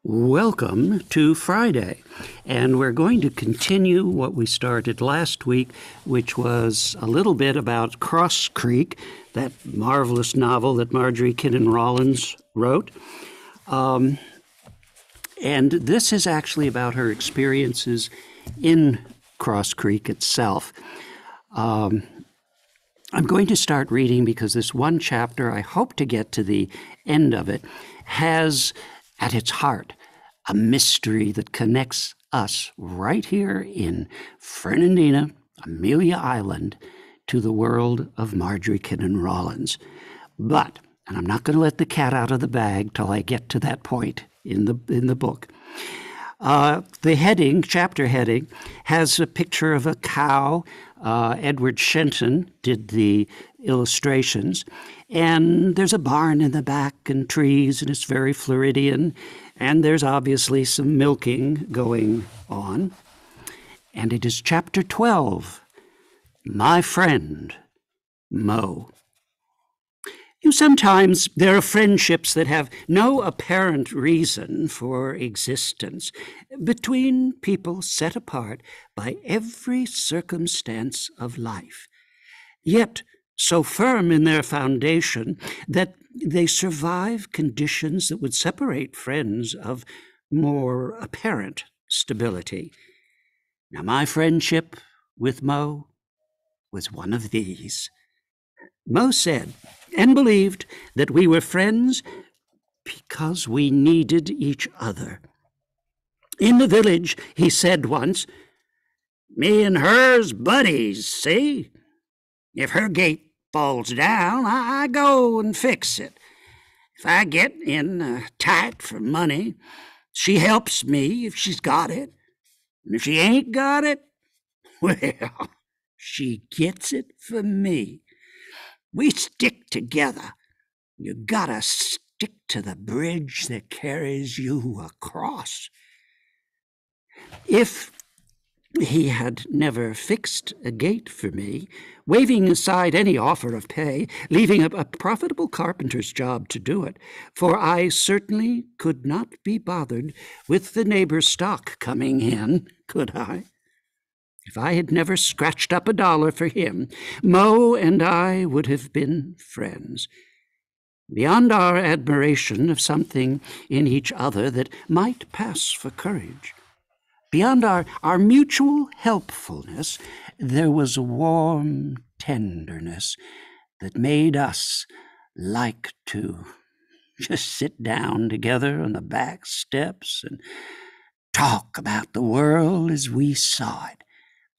Welcome to Friday, and we're going to continue what we started last week, which was a little bit about Cross Creek, that marvelous novel that Marjorie Kinnan Rollins wrote. And this is actually about her experiences in Cross Creek itself. I'm going to start reading because this one chapter, I hope to get to the end of it, has at its heart a mystery that connects us right here in Fernandina, Amelia Island, to the world of Marjorie Kinnan Rollins. But, and I'm not going to let the cat out of the bag till I get to that point in the book. The heading, chapter heading, has a picture of a cow. Edward Shenton did the illustrations. And there's a barn in the back and trees, and it's very Floridian. And there's obviously some milking going on. And it is chapter 12, My Friend, Mo. Sometimes there are friendships that have no apparent reason for existence between people set apart by every circumstance of life, yet so firm in their foundation that they survive conditions that would separate friends of more apparent stability. Now, my friendship with Mo was one of these. Mo said and believed that we were friends because we needed each other. In the village, he said once, "Me and her's buddies, see? If her gate falls down, I go and fix it. If I get in tight for money, she helps me if she's got it. And if she ain't got it, well, she gets it for me. We stick together. You gotta stick to the bridge that carries you across." If he had never fixed a gate for me, waving aside any offer of pay, leaving a profitable carpenter's job to do it, for I certainly could not be bothered with the neighbor's stock coming in, could I? If I had never scratched up $1 for him, Mo and I would have been friends. Beyond our admiration of something in each other that might pass for courage, beyond our mutual helpfulness, there was a warm tenderness that made us like to just sit down together on the back steps and talk about the world as we saw it,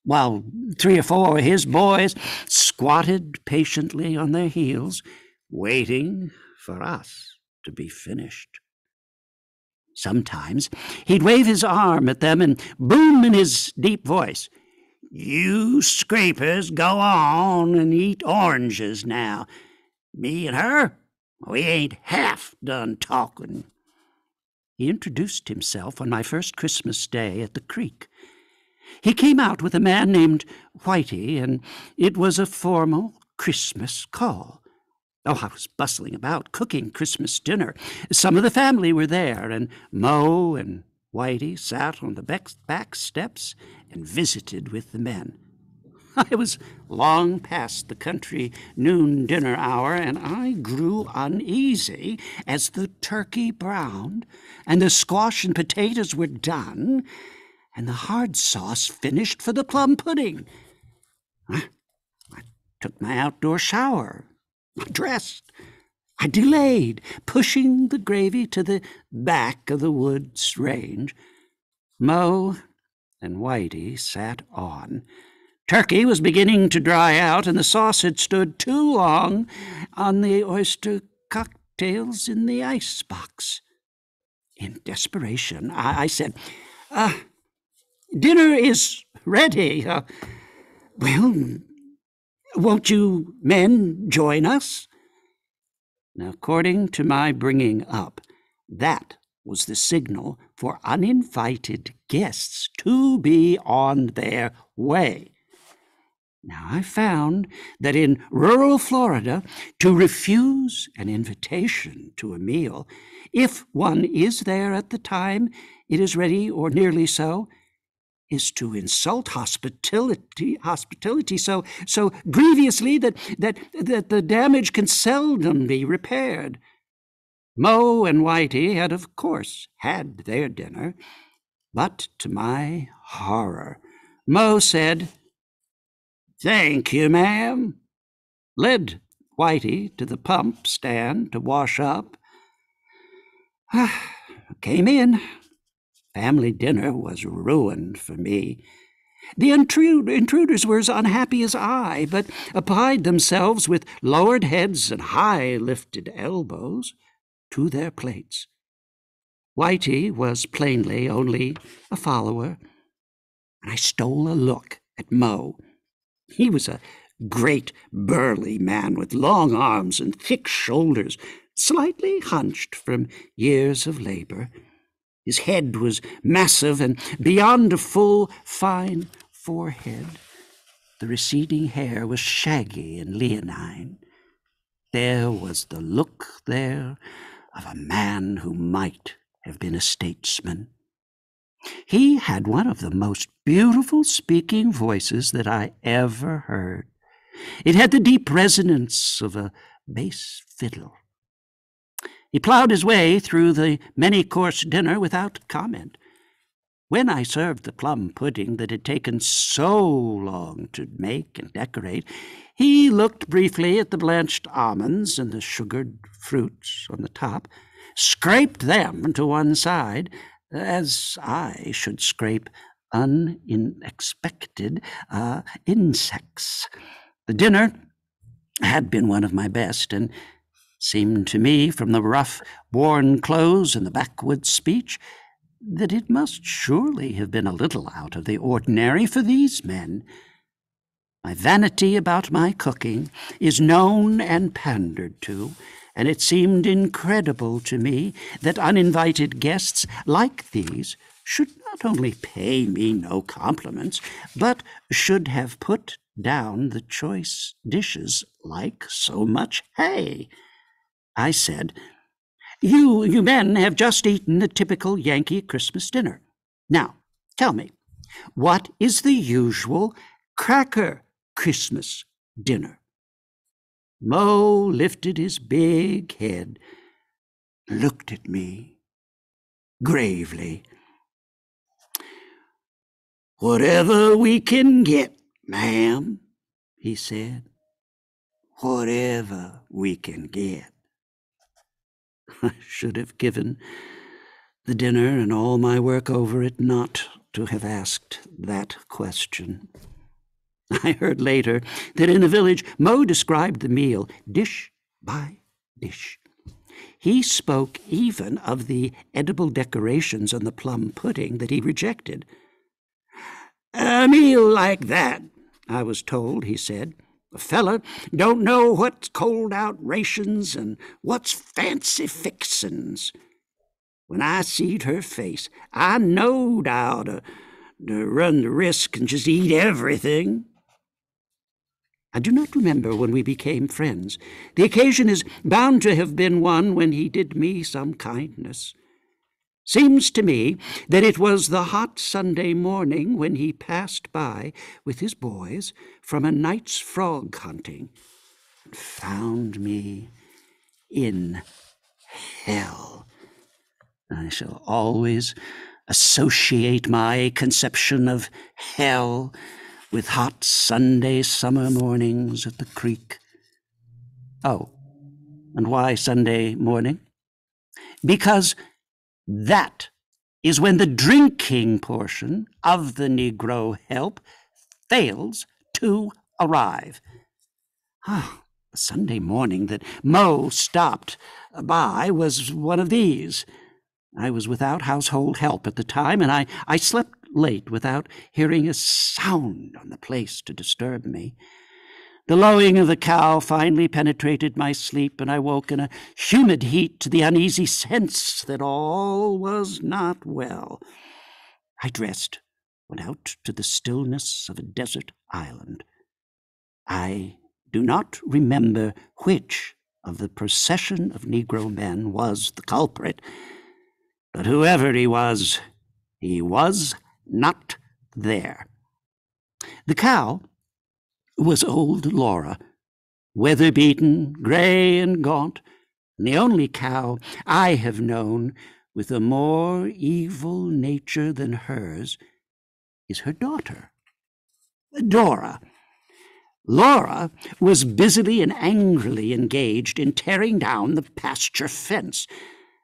while 3 or 4 of his boys squatted patiently on their heels, waiting for us to be finished. Sometimes he'd wave his arm at them and boom in his deep voice, "You scrapers go on and eat oranges now. Me and her, we ain't half done talking." He introduced himself on my first Christmas day at the creek. He came out with a man named Whitey, and it was a formal Christmas call. Oh, I was bustling about, cooking Christmas dinner. Some of the family were there, and Mo and Whitey sat on the back steps and visited with the men. I was long past the country noon dinner hour, and I grew uneasy as the turkey browned, and the squash and potatoes were done, and the hard sauce finished for the plum pudding. I took my outdoor shower. I dressed. I delayed, pushing the gravy to the back of the woods range. Mo and Whitey sat on. Turkey was beginning to dry out, and the sauce had stood too long on the oyster cocktails in the icebox. In desperation, I said, "Dinner is ready. Well, won't you men join us?" Now, according to my bringing up, that was the signal for uninvited guests to be on their way. Now, I found that in rural Florida, to refuse an invitation to a meal, if one is there at the time it is ready or nearly so, is to insult hospitality so grievously that the damage can seldom be repaired. Mo and Whitey had, of course, had their dinner, but to my horror, Mo said, "Thank you, ma'am," led Whitey to the pump stand to wash up. Came in. Family dinner was ruined for me. The intruders were as unhappy as I, but applied themselves with lowered heads and high-lifted elbows to their plates. Whitey was plainly only a follower, and I stole a look at Mo. He was a great burly man with long arms and thick shoulders, slightly hunched from years of labor. His head was massive, and beyond a full, fine forehead, the receding hair was shaggy and leonine. There was the look there of a man who might have been a statesman. He had one of the most beautiful speaking voices that I ever heard. It had the deep resonance of a bass fiddle. He plowed his way through the many-course dinner without comment. When I served the plum pudding that had taken so long to make and decorate, he looked briefly at the blanched almonds and the sugared fruits on the top, scraped them to one side, as I should scrape unexpected insects. The dinner had been one of my best, and seemed to me, from the rough, worn clothes and the backwoods speech, that it must surely have been a little out of the ordinary for these men. My vanity about my cooking is known and pandered to, and it seemed incredible to me that uninvited guests like these should not only pay me no compliments, but should have put down the choice dishes like so much hay. I said, You men have just eaten the typical Yankee Christmas dinner. Now, tell me, what is the usual cracker Christmas dinner?" Mo lifted his big head, looked at me gravely. "Whatever we can get, ma'am," he said. "Whatever we can get." I should have given the dinner and all my work over it not to have asked that question. I heard later that in the village Mo described the meal dish by dish. He spoke even of the edible decorations on the plum pudding that he rejected. "A meal like that," I was told, he said, "a fella don't know what's cold-out rations and what's fancy fixin's." When I seed her face, I knowed I ought to run the risk and just eat everything. I do not remember when we became friends. The occasion is bound to have been one when he did me some kindness. Seems to me that it was the hot Sunday morning when he passed by with his boys from a night's frog hunting and found me in hell. I shall always associate my conception of hell with hot Sunday summer mornings at the creek. Oh, and why Sunday morning? Because that is when the drinking portion of the Negro help fails to arrive. The Sunday morning that Mo stopped by was one of these. I was without household help at the time, and I slept late without hearing a sound on the place to disturb me. The lowing of the cow finally penetrated my sleep, and I woke in a humid heat to the uneasy sense that all was not well. I dressed, went out to the stillness of a desert island, I do not remember which of the procession of Negro men was the culprit, but whoever he was not there. The cow was old Laura, weather-beaten, gray and gaunt, and the only cow I have known with a more evil nature than hers is her daughter, Dora. Laura was busily and angrily engaged in tearing down the pasture fence.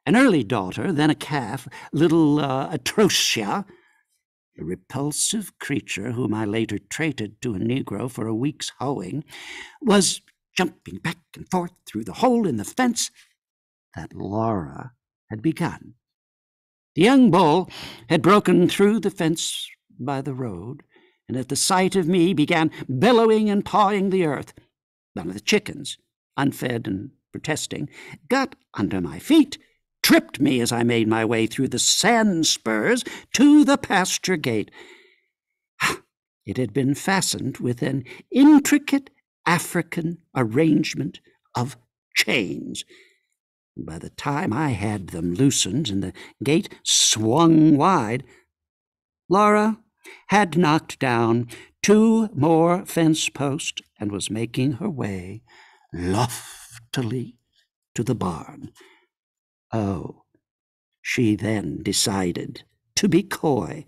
An early daughter, then a calf, little Atrocia, a repulsive creature whom I later traded to a Negro for a week's hoeing, was jumping back and forth through the hole in the fence that Laura had begun. The young bull had broken through the fence by the road, and at the sight of me began bellowing and pawing the earth. One of the chickens, unfed and protesting, got under my feet, tripped me as I made my way through the sand spurs to the pasture gate. It had been fastened with an intricate African arrangement of chains. By the time I had them loosened and the gate swung wide, Laura had knocked down 2 more fence posts and was making her way loftily to the barn. Oh, she then decided to be coy,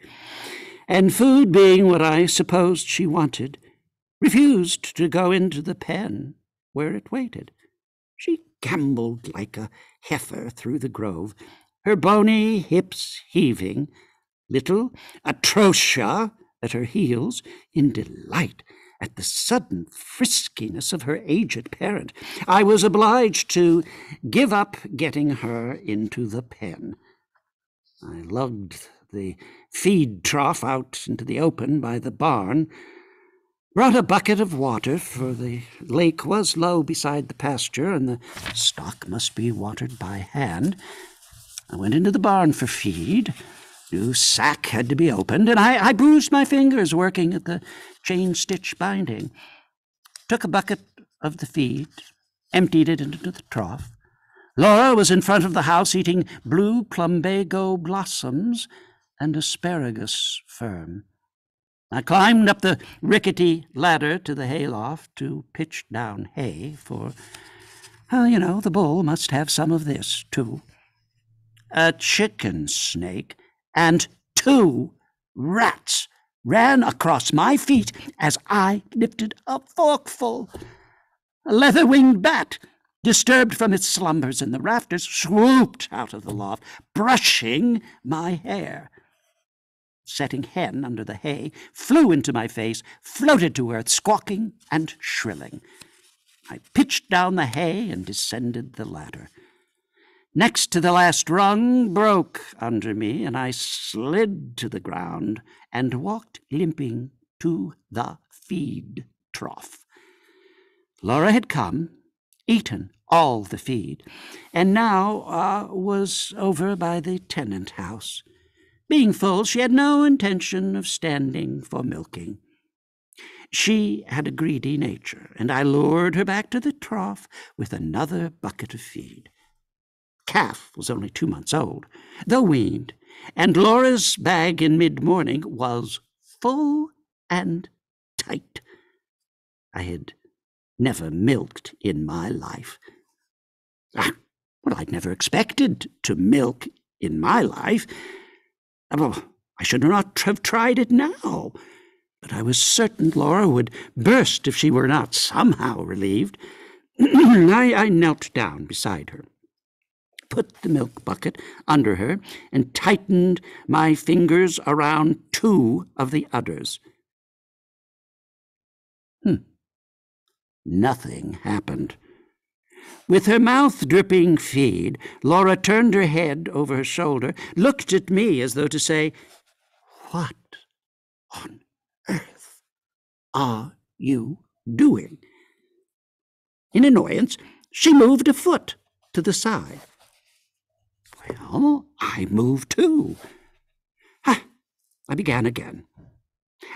and food being what I supposed she wanted, refused to go into the pen where it waited. She gamboled like a heifer through the grove, her bony hips heaving, little Atrocia at her heels, in delight at the sudden friskiness of her aged parent. I was obliged to give up getting her into the pen. I lugged the feed trough out into the open by the barn, brought a bucket of water, for the lake was low beside the pasture, and the stock must be watered by hand. I went into the barn for feed. New sack had to be opened, and I bruised my fingers working at the chain-stitch binding. Took a bucket of the feed, emptied it into the trough. Laura was in front of the house eating blue plumbago blossoms and asparagus fern. I climbed up the rickety ladder to the hayloft to pitch down hay, for, the bull must have some of this, too. A chicken snake and 2 rats ran across my feet as I lifted a forkful. A leather-winged bat, disturbed from its slumbers in the rafters, swooped out of the loft, brushing my hair. Setting hen under the hay, flew into my face, floated to earth, squawking and shrilling. I pitched down the hay and descended the ladder. Next to the last rung broke under me, and I slid to the ground and walked limping to the feed trough. Laura had come, eaten all the feed, and now was over by the tenant house. Being full, she had no intention of standing for milking. She had a greedy nature, and I lured her back to the trough with another bucket of feed. Calf was only 2 months old, though weaned, and Laura's bag in mid-morning was full and tight. I had never milked in my life. I'd never expected to milk in my life. I should not have tried it now, but I was certain Laura would burst if she were not somehow relieved. I knelt down beside her, put the milk bucket under her, and tightened my fingers around 2 of the udders. Nothing happened. With her mouth dripping feed, Laura turned her head over her shoulder, looked at me as though to say, "What on earth are you doing?" In annoyance, she moved a foot to the side. Well, I moved too. I began again.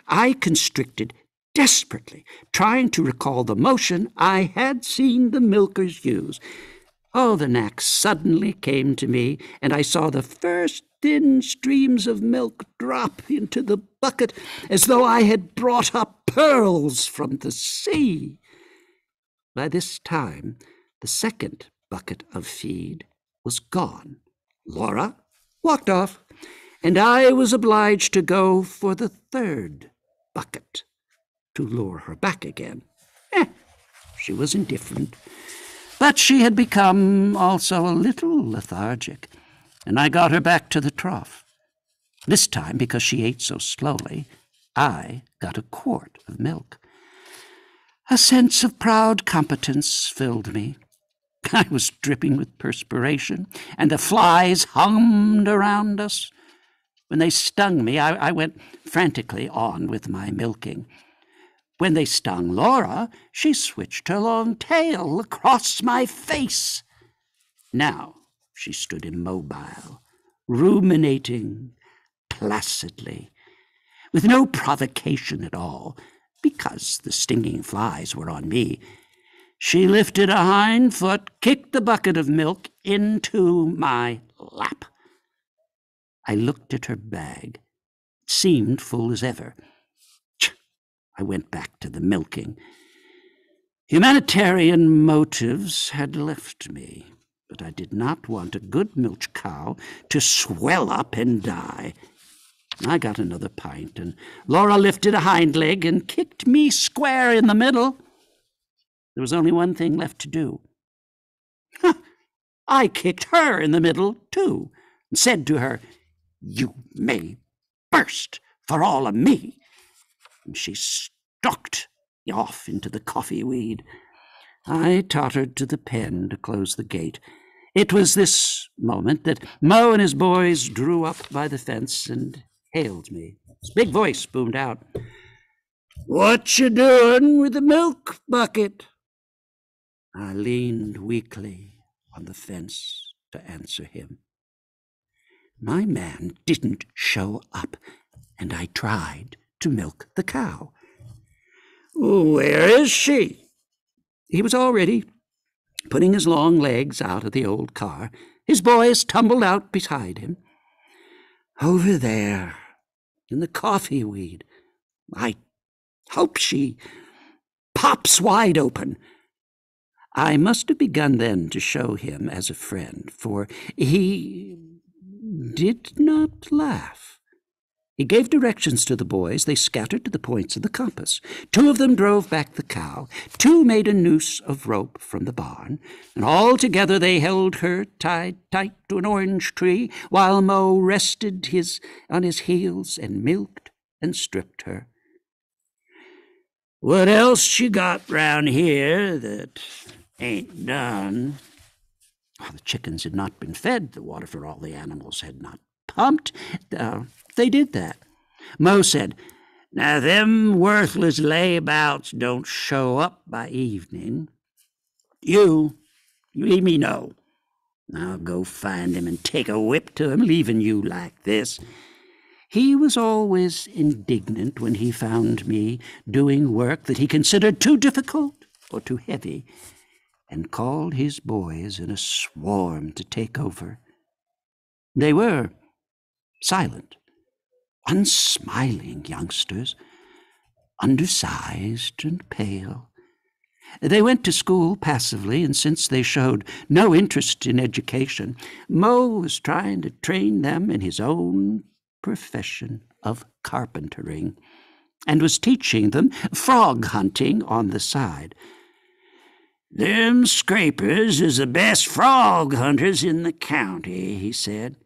I constricted desperately trying to recall the motion I had seen the milkers use. Oh, the knack suddenly came to me, and I saw the first thin streams of milk drop into the bucket as though I had brought up pearls from the sea. By this time, the second bucket of feed was gone. Laura walked off, and I was obliged to go for the third bucket to lure her back again. She was indifferent, but she had become also a little lethargic, and I got her back to the trough. This time, because she ate so slowly, I got a quart of milk. A sense of proud competence filled me. I was dripping with perspiration, and the flies hummed around us. When they stung me, I went frantically on with my milking. When they stung Laura, she switched her long tail across my face. Now she stood immobile, ruminating placidly, with no provocation at all, because the stinging flies were on me. She lifted a hind foot, kicked the bucket of milk into my lap. I looked at her bag. It seemed full as ever. I went back to the milking. Humanitarian motives had left me, but I did not want a good milch cow to swell up and die. I got another pint, and Laura lifted a hind leg and kicked me square in the middle. There was only one thing left to do. I kicked her in the middle, too, and said to her, "You may burst for all of me." And she stalked off into the coffee weed. I tottered to the pen to close the gate. It was this moment that Mo and his boys drew up by the fence and hailed me. His big voice boomed out, "What you doing with the milk bucket?" I leaned weakly on the fence to answer him. My man didn't show up, and I tried to milk the cow. "Where is she?" He was already putting his long legs out of the old car. His boys tumbled out beside him. "Over there, in the coffee weed. I hope she pops wide open." I must have begun then to show him as a friend, for he did not laugh. He gave directions to the boys. They scattered to the points of the compass. 2 of them drove back the cow. 2 made a noose of rope from the barn, and all together they held her tied tight to an orange tree, while Mo rested on his heels and milked and stripped her. "What else you got round here that ain't done?" The chickens had not been fed. The water for all the animals had not pumped. They did that. Mo said, "Now them worthless layabouts don't show up by evening. You leave me know. I'll go find them and take a whip to 'em, leaving you like this." He was always indignant when he found me doing work that he considered too difficult or too heavy, and called his boys in a swarm to take over. They were silent, unsmiling youngsters, undersized and pale. They went to school passively, and since they showed no interest in education, Mo was trying to train them in his own profession of carpentering, and was teaching them frog hunting on the side. "Them scrapers is the best frog hunters in the county," he said.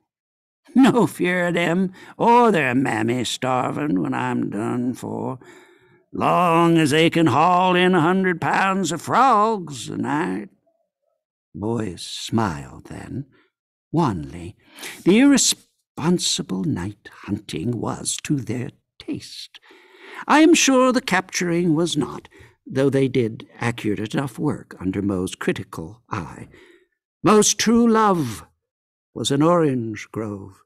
"No fear of them or their mammy starving when I'm done for, long as they can haul in 100 pounds of frogs a night." Boys smiled then, wanly. The irresponsible night hunting was to their taste. I am sure the capturing was not, though they did accurate enough work under Mo's critical eye. Mo's true love was an orange grove,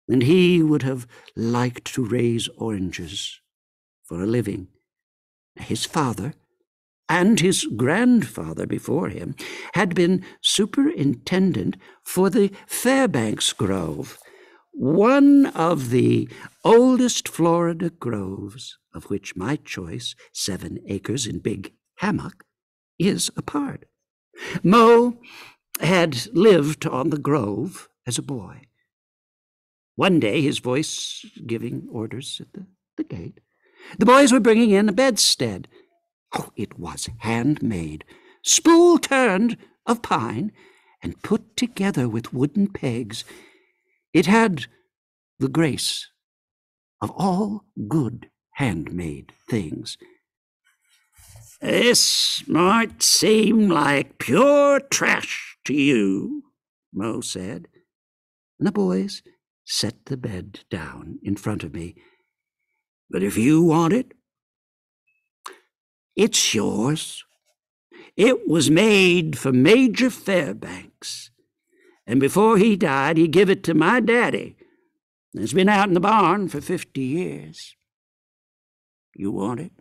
and he would have liked to raise oranges for a living. His father and his grandfather before him had been superintendent for the Fairbanks Grove, one of the oldest Florida groves, of which my choice, 7 acres in Big Hammock, is a part. Mo had lived on the grove as a boy. One day, his voice giving orders at the gate, the boys were bringing in a bedstead. Oh, it was handmade, spool-turned of pine and put together with wooden pegs. It had the grace of all good handmade things. "This might seem like pure trash to you," Mo said, and the boys set the bed down in front of me. "But if you want it, it's yours. It was made for Major Fairbanks, and before he died, he gave it to my daddy. It's been out in the barn for 50 years. You want it?"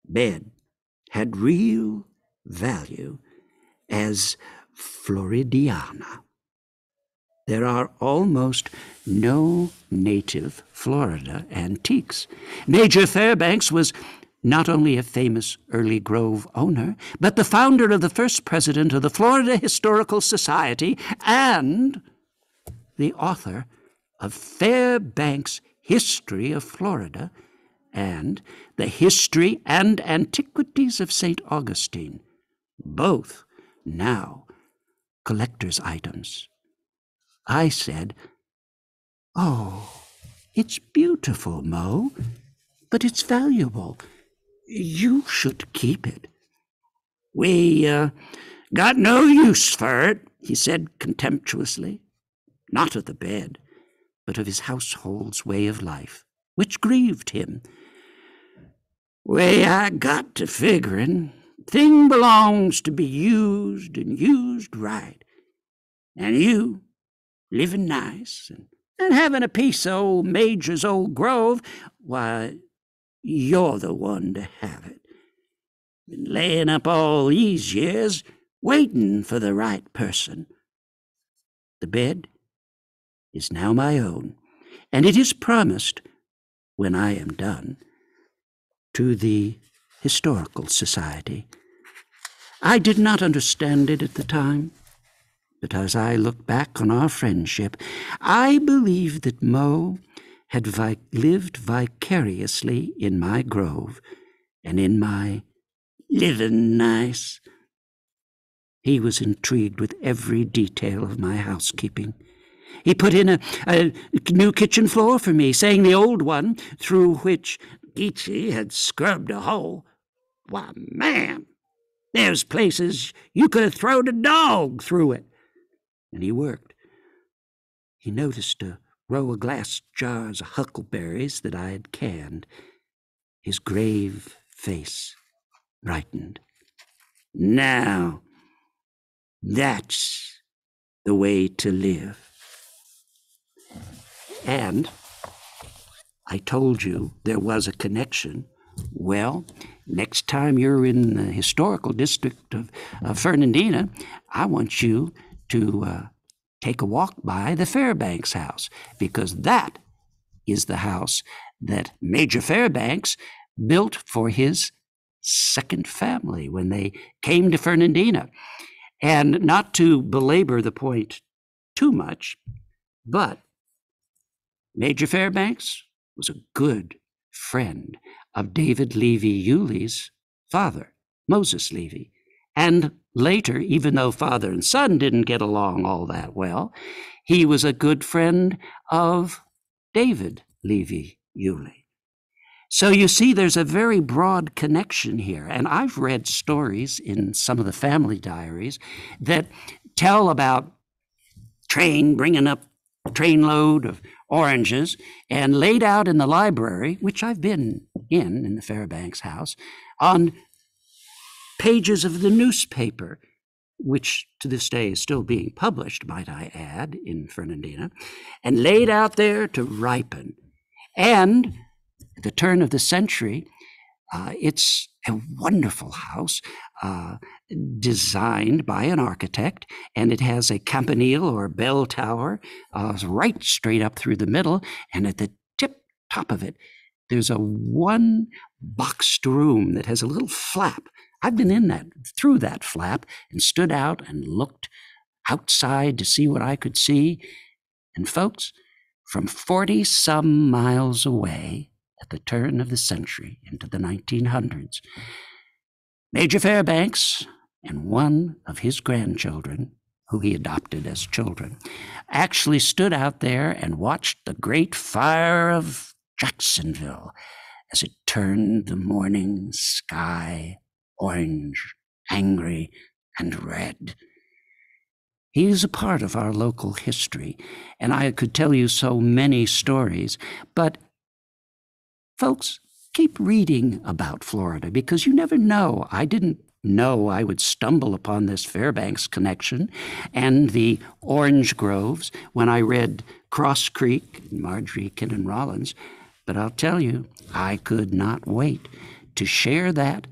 Bed had real value as Floridiana. There are almost no native Florida antiques. Major Fairbanks was not only a famous early grove owner, but the founder of the first president of the Florida Historical Society and the author of Fairbanks' History of Florida and the History and Antiquities of St. Augustine, both now collector's items. I said, "Oh, it's beautiful, Mo, but it's valuable. You should keep it." "We got no use for it," he said contemptuously, not of the bed, but of his household's way of life, which grieved him. "Way I got to figuring, thing belongs to be used and used right. And you, living nice and having a piece of old Major's old grove, why, you're the one to have it. Been laying up all these years, waiting for the right person. The bed is now my own, and it is promised, when I am done, to the Historical Society. I did not understand it at the time, but as I look back on our friendship, I believe that Mo had lived vicariously in my grove and in my living nice. He was intrigued with every detail of my housekeeping. He put in a new kitchen floor for me, saying the old one, through which Geechee had scrubbed a hole. Why, man, there's places you could have thrown a dog through it. And he worked. He noticed a row of glass jars of huckleberries that I had canned. His grave face brightened. Now, that's the way to live. And I told you there was a connection. Well, next time you're in the historical district of Fernandina, I want you to take a walk by the Fairbanks house, because that is the house that Major Fairbanks built for his second family when they came to Fernandina. And not to belabor the point too much, but Major Fairbanks was a good friend of David Levy Yulee's father, Moses Levy. And later, even though father and son didn't get along all that well, he was a good friend of David Levy Yulee. So you see, there's a very broad connection here. And I've read stories in some of the family diaries that tell about train bringing up a trainload of oranges and laid out in the library, which I've been in the Fairbanks house, on pages of the newspaper, which to this day is still being published, might I add, in Fernandina, and laid out there to ripen. And at the turn of the century, It's a wonderful house designed by an architect, and it has a campanile or bell tower right straight up through the middle, and at the tip top of it, there's a one boxed room that has a little flap. I've been through that flap, and stood out and looked outside to see what I could see. And folks, from 40-some miles away, at the turn of the century into the 1900s, Major Fairbanks and one of his grandchildren, who he adopted as children, actually stood out there and watched the great fire of Jacksonville as it turned the morning sky orange, angry, and red. He is a part of our local history, and I could tell you so many stories, but folks, keep reading about Florida, because you never know. I didn't know I would stumble upon this Fairbanks connection and the orange groves when I read Cross Creek and Marjorie Kinnan Rollins, but I'll tell you, I could not wait to share that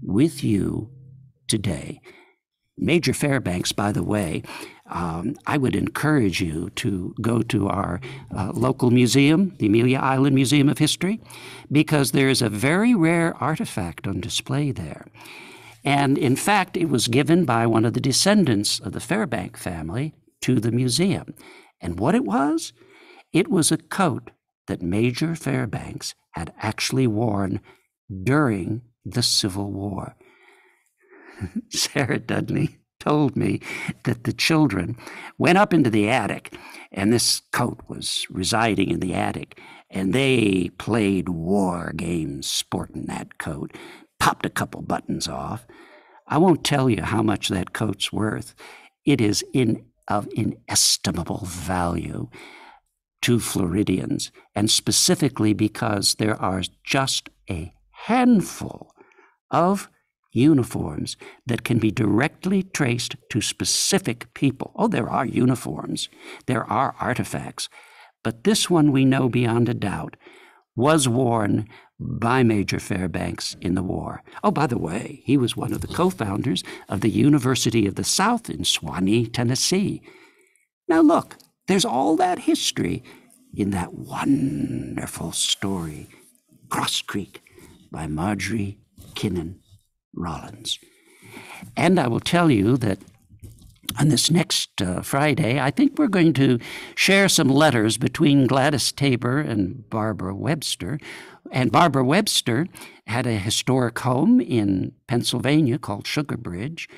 with you today. Major Fairbanks, by the way, I would encourage you to go to our local museum, the Amelia Island Museum of History, because there is a very rare artifact on display there. And in fact, it was given by one of the descendants of the Fairbank family to the museum. And what it was a coat that Major Fairbanks had actually worn during the Civil War. Sarah Dudley told me that the children went up into the attic, and this coat was residing in the attic, and they played war games sporting that coat, popped a couple buttons off. I won't tell you how much that coat's worth. It is of inestimable value to Floridians, and specifically because there are just a handful of uniforms that can be directly traced to specific people. Oh, there are uniforms, there are artifacts, but this one we know beyond a doubt was worn by Major Fairbanks in the war. Oh, by the way, he was one of the co-founders of the University of the South in Suwanee, Tennessee. Now look, there's all that history in that wonderful story, Cross Creek, by Marjorie Kinnan Rollins. And I will tell you that on this next Friday, I think we're going to share some letters between Gladys Tabor and Barbara Webster. And Barbara Webster had a historic home in Pennsylvania called Sugar Bridge,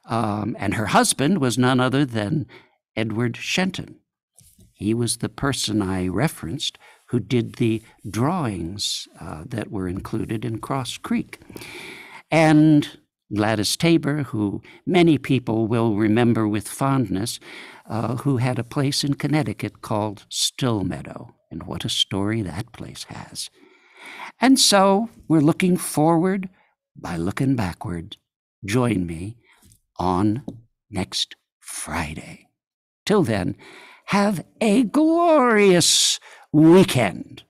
and her husband was none other than Edward Shenton. He was the person I referenced who did the drawings that were included in Cross Creek. And Gladys Tabor, who many people will remember with fondness, who had a place in Connecticut called Stillmeadow. And what a story that place has. And so we're looking forward by looking backward. Join me on next Friday. Till then, have a glorious weekend.